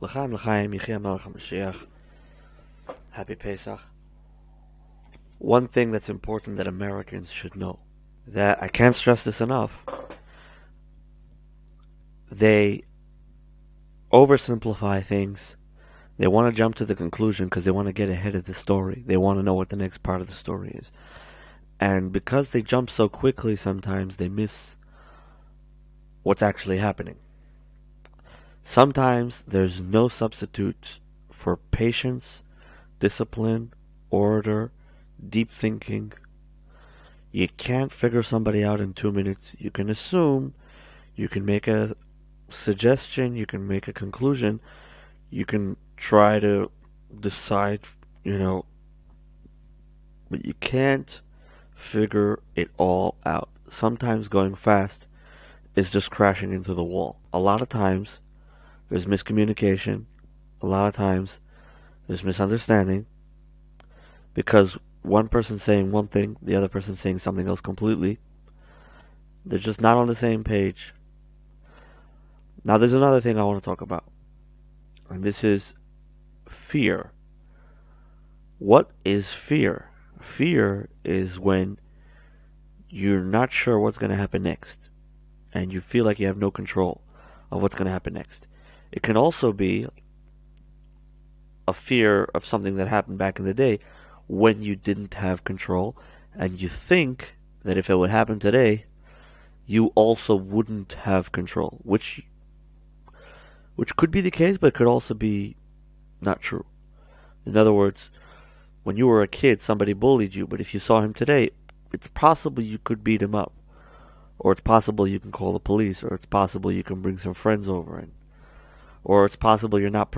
L'chaim, l'chaim, Yechia Melech HaMashiach. Happy Pesach. One thing that's important that Americans should know, that I can't stress this enough, they oversimplify things. They want to jump to the conclusion because they want to get ahead of the story. They want to know what the next part of the story is. And because they jump so quickly, sometimes they miss what's actually happening. Sometimes there's no substitute for patience, discipline, order, deep thinking. You can't figure somebody out in 2 minutes. You can assume, you can make a suggestion, you can make a conclusion, you can try to decide, but you can't figure it all out. Sometimes going fast is just crashing into the wall. A lot of times there's miscommunication. A lot of times there's misunderstanding because one person's saying one thing, the other person's saying something else completely. They're just not on the same page. Now there's another thing I want to talk about, and this is fear. What is fear? Fear is when you're not sure what's going to happen next, and you feel like you have no control of what's going to happen next. It can also be a fear of something that happened back in the day when you didn't have control, and you think that if it would happen today, you also wouldn't have control, which could be the case, but it could also be not true. In other words, when you were a kid, somebody bullied you, but if you saw him today, it's possible you could beat him up, or it's possible you can call the police, or it's possible you can bring some friends over, or it's possible you're not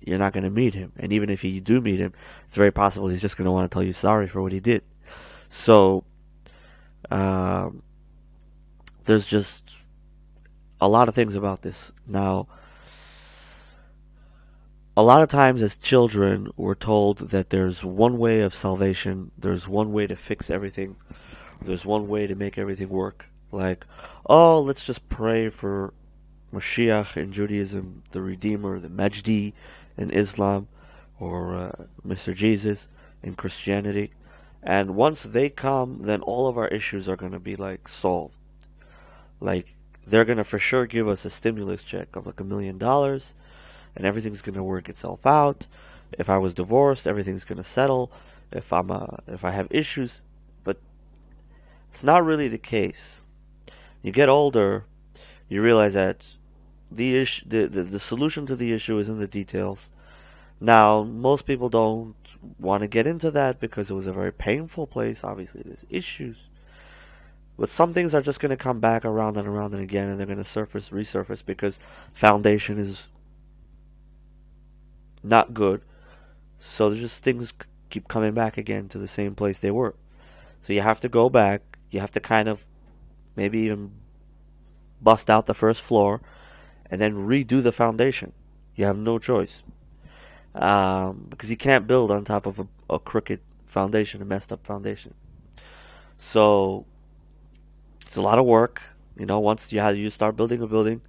you're not going to meet him, and even if you do meet him, it's very possible he's just going to want to tell you sorry for what he did. So, there's just a lot of things about this. Now, a lot of times as children, we're told that there's one way of salvation, there's one way to fix everything, there's one way to make everything work. Like, oh, let's just pray for Moshiach in Judaism, the Redeemer, the Majdi in Islam, or Mr. Jesus in Christianity. And once they come, then all of our issues are going to be like solved. Like, they're going to for sure give us a stimulus check of like $1 million, and everything's going to work itself out. If I was divorced, everything's going to settle. If I have issues, but it's not really the case. You get older, you realize that the solution to the issue is in the details. Now, most people don't want to get into that because it was a very painful place. Obviously, there's issues. But some things are just going to come back around and again, and they're going to resurface because foundation is not good. So there's just things keep coming back again to the same place they were. So you have to go back. You have to kind of maybe even bust out the first floor and then redo the foundation. You have no choice. Because you can't build on top of a crooked foundation, a messed up foundation. So it's a lot of work. Once you start building a building,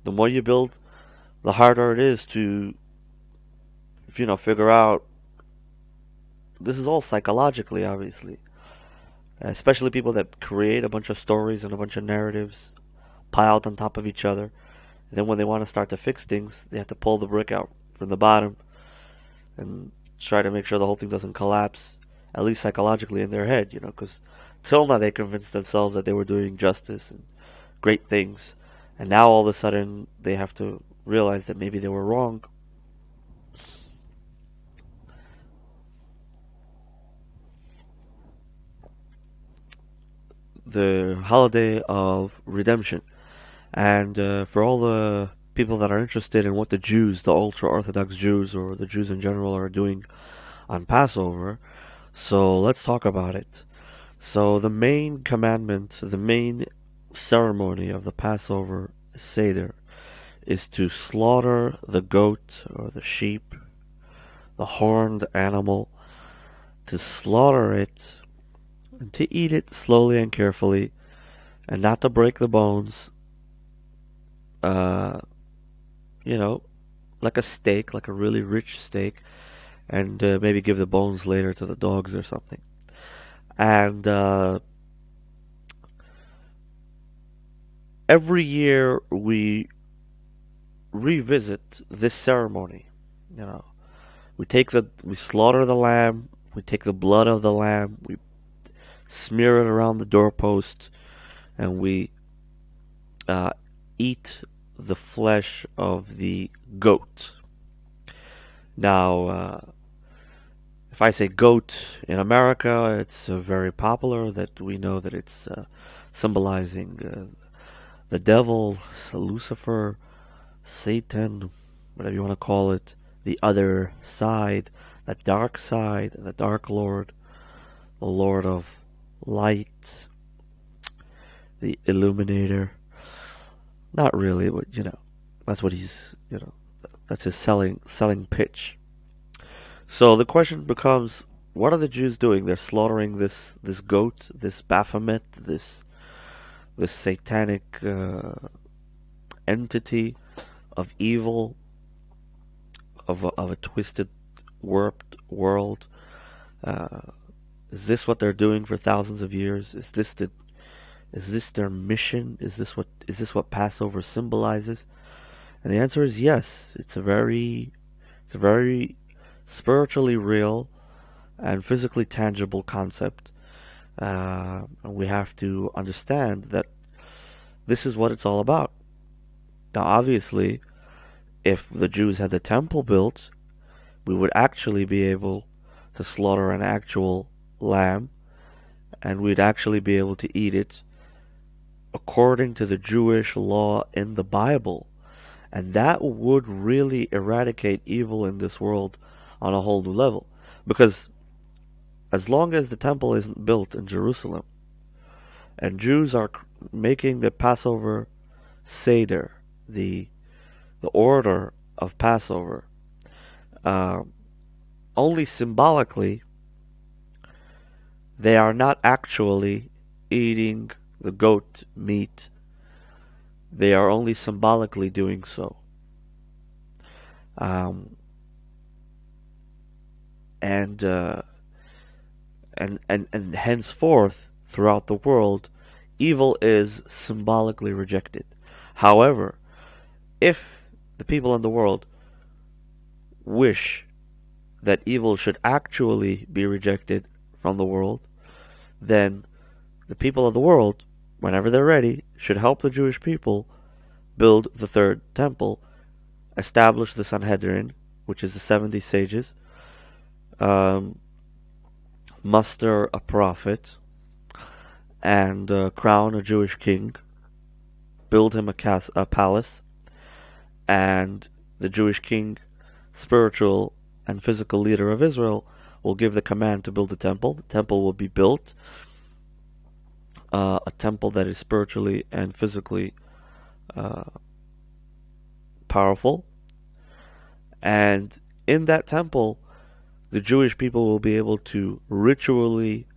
the more you build, the harder it is to, figure out. This is all psychologically, obviously. Especially people that create a bunch of stories and a bunch of narratives piled on top of each other. And then when they want to start to fix things, they have to pull the brick out from the bottom and try to make sure the whole thing doesn't collapse, at least psychologically in their head, because till now they convinced themselves that they were doing justice and great things, and now all of a sudden they have to realize that maybe they were wrong. The holiday of redemption, and for all the people that are interested in what the Jews, the ultra-Orthodox Jews, or the Jews in general are doing on Passover, so let's talk about it. So the main commandment, the main ceremony of the Passover Seder is to slaughter the goat or the sheep, the horned animal, to slaughter it and to eat it slowly and carefully and not to break the bones, uh, you know, like a steak, like a really rich steak, and maybe give the bones later to the dogs or something. And every year we revisit this ceremony. You know, we slaughter the lamb, we take the blood of the lamb, we smear it around the doorpost, and we uh, eat the flesh of the goat. Now, if I say goat in America, it's very popular that we know that it's symbolizing the devil, Lucifer, Satan, whatever you want to call it, the other side, the dark lord, the lord of light, the illuminator. Not really, but that's what he's, that's his selling pitch. So the question becomes, what are the Jews doing? They're slaughtering this goat, this Baphomet, this satanic entity of evil, of a twisted, warped world. Is this what they're doing for thousands of years? Is this their mission? Is this what Passover symbolizes? And the answer is yes. It's a very spiritually real and physically tangible concept. And we have to understand that this is what it's all about. Now, obviously, if the Jews had the temple built, we would actually be able to slaughter an actual lamb, and we'd actually be able to eat it according to the Jewish law in the Bible. And that would really eradicate evil in this world on a whole new level. Because as long as the temple isn't built in Jerusalem, and Jews are making the Passover Seder, the order of Passover, uh, only symbolically, they are not actually eating the goat meat. They are only symbolically doing so. Um, and, uh, and henceforth, throughout the world, evil is symbolically rejected. However, if the people in the world wish that evil should actually be rejected from the world, then the people of the world, whenever they're ready, should help the Jewish people build the third temple, establish the Sanhedrin, which is the 70 sages, um, muster a prophet, and crown a Jewish king, build him a palace, and the Jewish king, spiritual and physical leader of Israel, will give the command to build the temple. The temple will be built, a temple that is spiritually and physically uh, powerful. And in that temple, the Jewish people will be able to ritually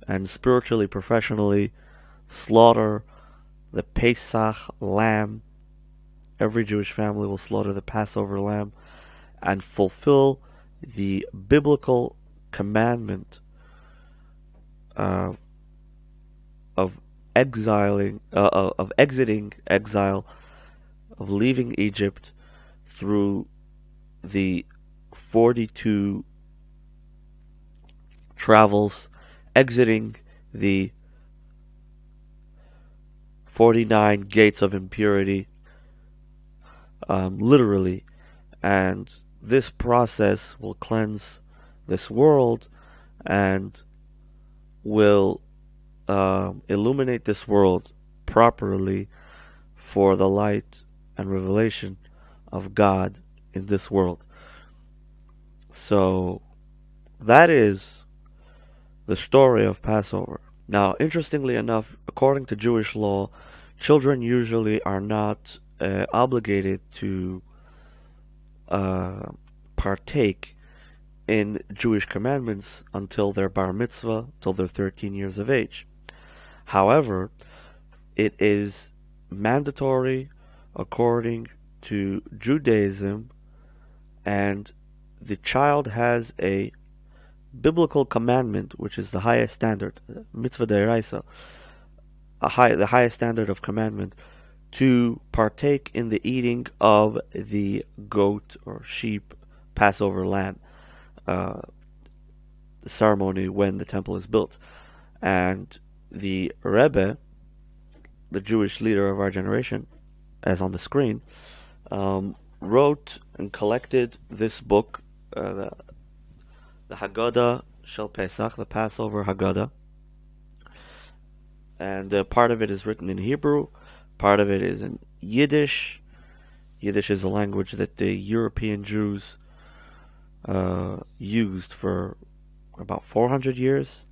and spiritually, professionally slaughter the Pesach lamb. Every Jewish family will slaughter the Passover lamb and fulfill the biblical commandment uh, of of exiting exile, of leaving Egypt through the 42 travels, exiting the 49 gates of impurity, literally. And this process will cleanse this world and will illuminate this world properly for the light and revelation of God in this world. So that is the story of Passover. Now, interestingly enough, according to Jewish law, children usually are not obligated to uh, partake in Jewish commandments until their bar mitzvah, till they're 13 years of age. However, it is mandatory according to Judaism, and the child has a biblical commandment, which is the highest standard, mitzvah d'oraisa, the highest standard of commandment, to partake in the eating of the goat or sheep, Passover lamb, uh, ceremony when the temple is built. And the Rebbe, the Jewish leader of our generation, as on the screen, wrote and collected this book, the Haggadah Shel Pesach, the Passover Haggadah. And part of it is written in Hebrew, part of it is in Yiddish. Yiddish is a language that the European Jews used for about 400 years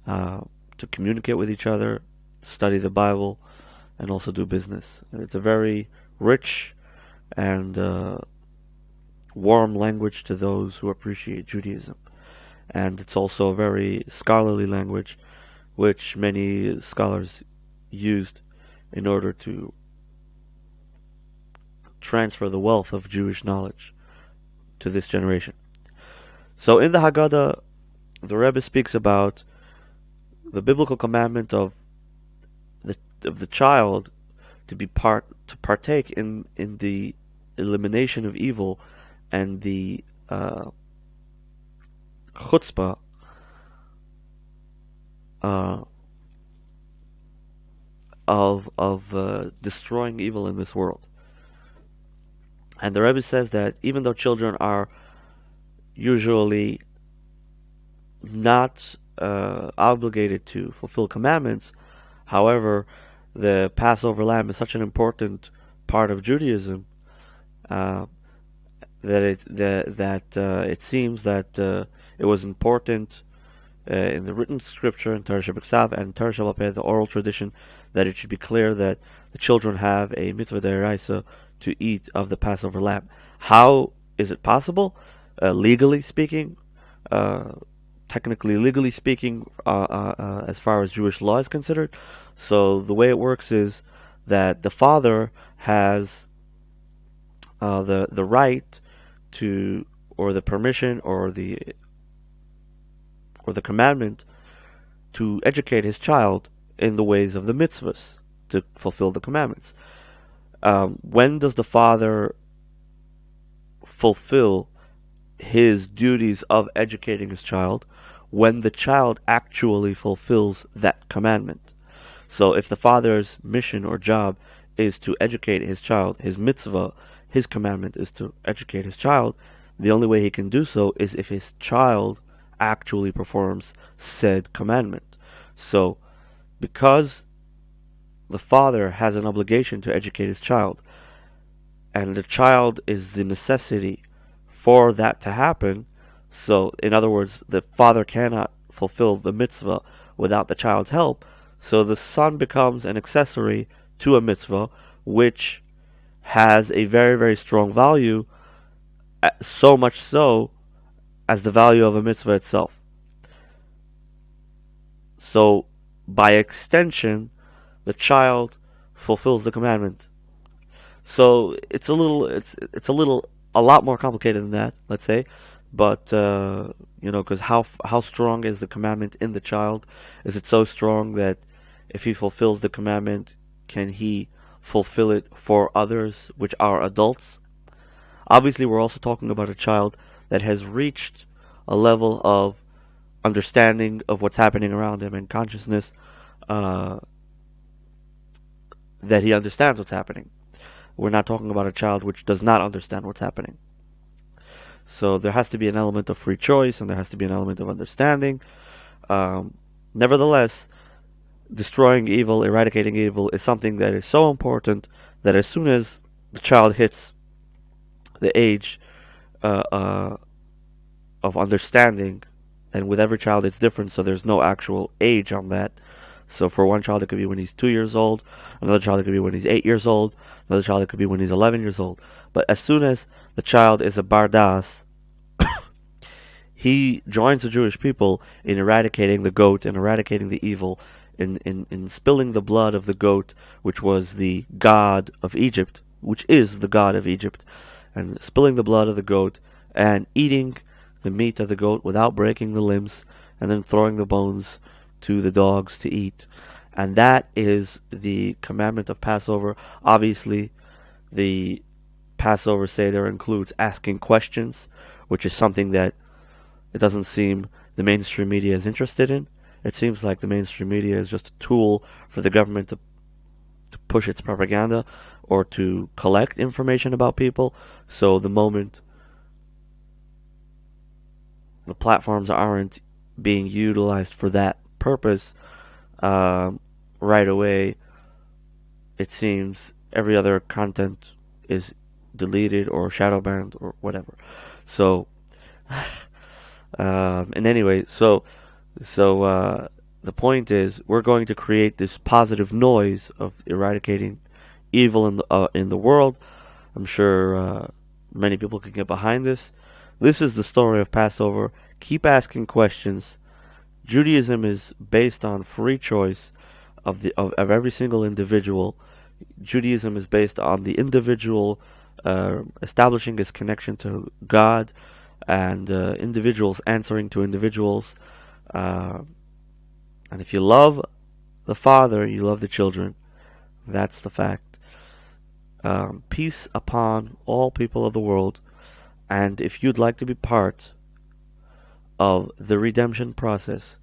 to communicate with each other, study the Bible, and also do business. And it's a very rich and warm language to those who appreciate Judaism. And it's also a very scholarly language, which many scholars used in order to transfer the wealth of Jewish knowledge to this generation. So in the Haggadah, the Rebbe speaks about the biblical commandment of the child to partake in the elimination of evil and the chutzpah of destroying evil in this world. And the Rebbe says that even though children are usually not obligated to fulfill commandments, however, the Passover lamb is such an important part of Judaism that it seems that it was important in the written scripture in Torah Shebeksav and Torah Sheba'al the oral tradition, that it should be clear that the children have a mitzvah d'oraisa to eat of the Passover lamb. How is it possible? Legally speaking, technically legally speaking, as far as Jewish law is considered. So the way it works is that the father has the right to, or the permission, or the commandment to educate his child in the ways of the mitzvahs, to fulfill the commandments. When does the father fulfill his duties of educating his child? When the child actually fulfills that commandment. So if the father's mission or job is to educate his child, his mitzvah, his commandment is to educate his child, the only way he can do so is if his child actually performs said commandment. So because the father has an obligation to educate his child, and the child is the necessity for that to happen, so in other words, the father cannot fulfill the mitzvah without the child's help, so the son becomes an accessory to a mitzvah, which has a very, very strong value, so much so as the value of a mitzvah itself. So by extension, the child fulfills the commandment. So it's a lot more complicated than that, let's say. But because how strong is the commandment in the child? Is it so strong that if he fulfills the commandment, can he fulfill it for others, which are adults? Obviously, we're also talking about a child that has reached a level of understanding of what's happening around him and consciousness, that he understands what's happening. We're not talking about a child which does not understand what's happening. So there has to be an element of free choice, and there has to be an element of understanding. Nevertheless, destroying evil, eradicating evil, is something that is so important that as soon as the child hits the age of understanding, and with every child it's different, so there's no actual age on that. So for one child it could be when he's 2 years old, another child it could be when he's 8 years old, another child it could be when he's 11 years old. But as soon as the child is a bar das, he joins the Jewish people in eradicating the goat and eradicating the evil, in spilling the blood of the goat, which was the god of Egypt, which is the god of Egypt, and spilling the blood of the goat, and eating the meat of the goat without breaking the limbs, and then throwing the bones to the dogs to eat. And that is the commandment of Passover. Obviously, the Passover Seder includes asking questions, which is something that it doesn't seem the mainstream media is interested in. It seems like the mainstream media is just a tool for the government to push its propaganda or to collect information about people. So the moment the platforms aren't being utilized for that purpose, right away, it seems every other content is deleted or shadow banned or whatever. So, and anyway, so the point is, we're going to create this positive noise of eradicating evil in the world. I'm sure many people can get behind this. This is the story of Passover. Keep asking questions. Judaism is based on free choice of every single individual. Judaism is based on the individual establishing his connection to God, and individuals answering to individuals. And if you love the Father, you love the children. That's the fact. Peace upon all people of the world. And if you'd like to be part of the redemption process,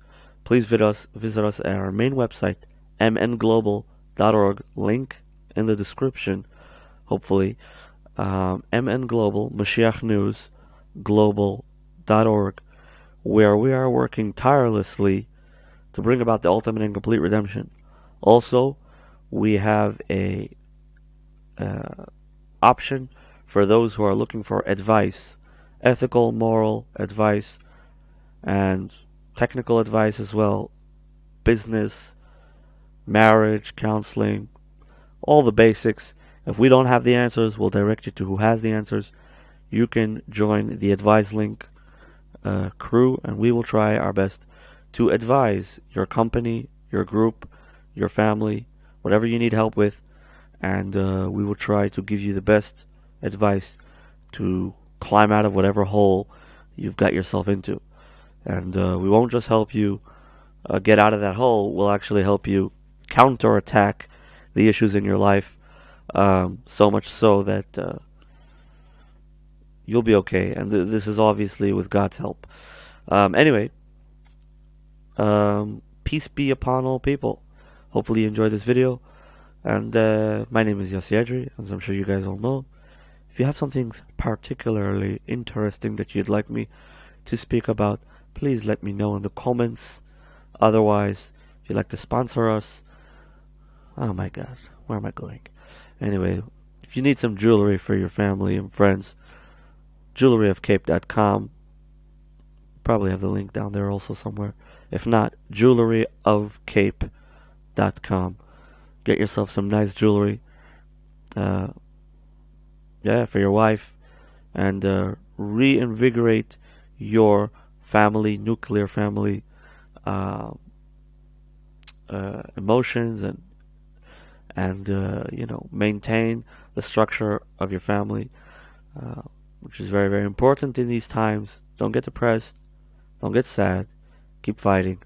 please visit us at our main website, mnglobal.org. Link in the description, hopefully. MN Global, Moshiach News, global.org, where we are working tirelessly to bring about the ultimate and complete redemption. Also, we have a option for those who are looking for advice, ethical, moral advice, and technical advice as well, business, marriage, counseling, all the basics. If we don't have the answers, we'll direct you to who has the answers. You can join the Advise Link crew, and we will try our best to advise your company, your group, your family, whatever you need help with, and we will try to give you the best advice to climb out of whatever hole you've got yourself into. And we won't just help you get out of that hole, we'll actually help you counterattack the issues in your life, so much so that you'll be okay. And this is obviously with God's help. Anyway, peace be upon all people. Hopefully you enjoyed this video. And my name is Edery, as I'm sure you guys all know. If you have something particularly interesting that you'd like me to speak about, please let me know in the comments. Otherwise, if you'd like to sponsor us, oh my gosh, where am I going? Anyway, if you need some jewelry for your family and friends, jewelryofcape.com. Probably have the link down there also somewhere. If not, jewelryofcape.com. Get yourself some nice jewelry. For your wife. And reinvigorate your family, nuclear family, emotions, and maintain the structure of your family, which is very, very important in these times. Don't get depressed. Don't get sad. Keep fighting.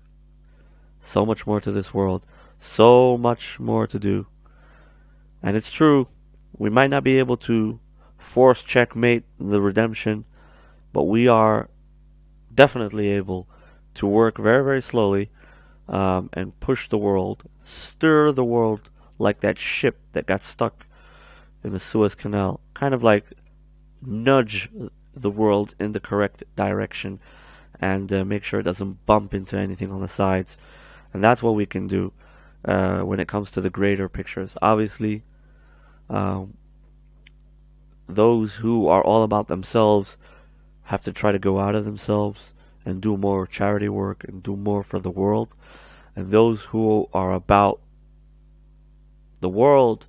So much more to this world. So much more to do. And it's true, we might not be able to force checkmate the redemption, but we are definitely able to work very, very slowly, and push the world, stir the world like that ship that got stuck in the Suez Canal. Kind of like nudge the world in the correct direction, and make sure it doesn't bump into anything on the sides. And that's what we can do when it comes to the greater pictures. Obviously, those who are all about themselves have to try to go out of themselves and do more charity work and do more for the world. And those who are about the world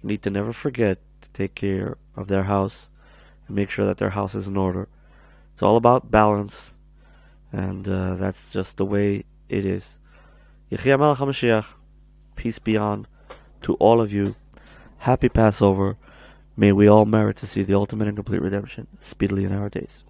need to never forget to take care of their house and make sure that their house is in order. It's all about balance, and that's just the way it is. Yechia Melech HaMashiach. Peace be on to all of you. Happy Passover. May we all merit to see the ultimate and complete redemption speedily in our days.